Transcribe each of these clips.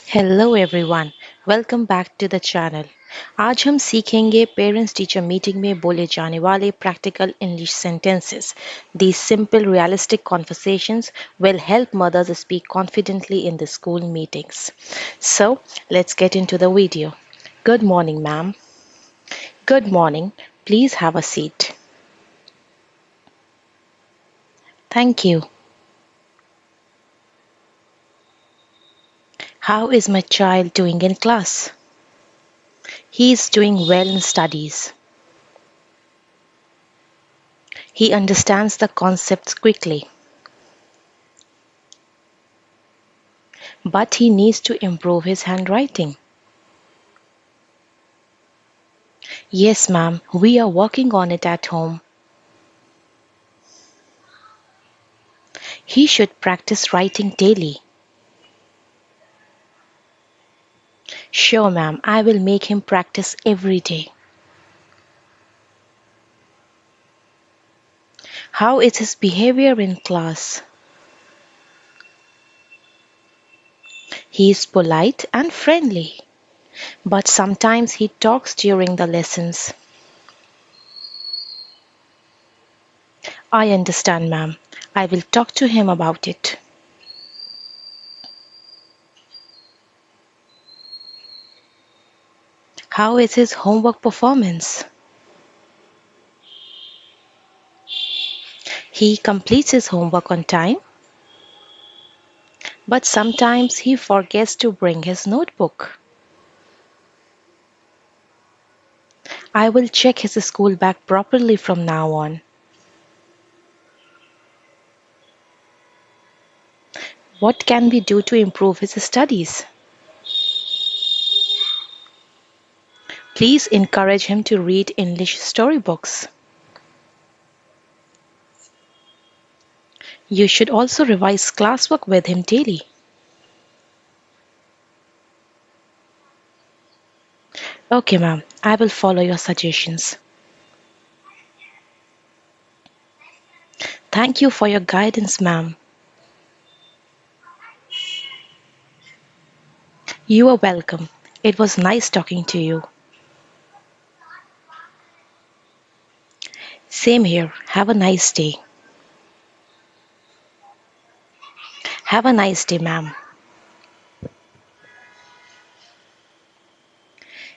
Hello everyone, welcome back to the channel. आज हम सीखेंगे पेरेंट्स टीचर मीटिंग में बोले जाने वाले practical English sentences. These simple realistic conversations will help mothers speak confidently in the school meetings. So, let's get into the video. Good morning, ma'am. Good morning. Please have a seat. Thank you. How is my child doing in class? He is doing well in studies. He understands the concepts quickly. But he needs to improve his handwriting. Yes, ma'am, we are working on it at home. He should practice writing daily. Sure, ma'am, I will make him practice every day. How is his behavior in class? He is polite and friendly, but sometimes he talks during the lessons. I understand, ma'am. I will talk to him about it. How is his homework performance? He completes his homework on time, but sometimes he forgets to bring his notebook. I will check his school bag properly from now on. What can we do to improve his studies? Please encourage him to read English storybooks. You should also revise classwork with him daily. Okay, ma'am, I will follow your suggestions. Thank you for your guidance, ma'am. You are welcome. It was nice talking to you. Same here. Have a nice day. Have a nice day, ma'am.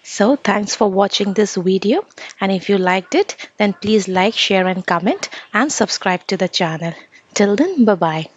So thanks for watching this video, and if you liked it, then please like, share and comment and subscribe to the channel. Till then, bye bye.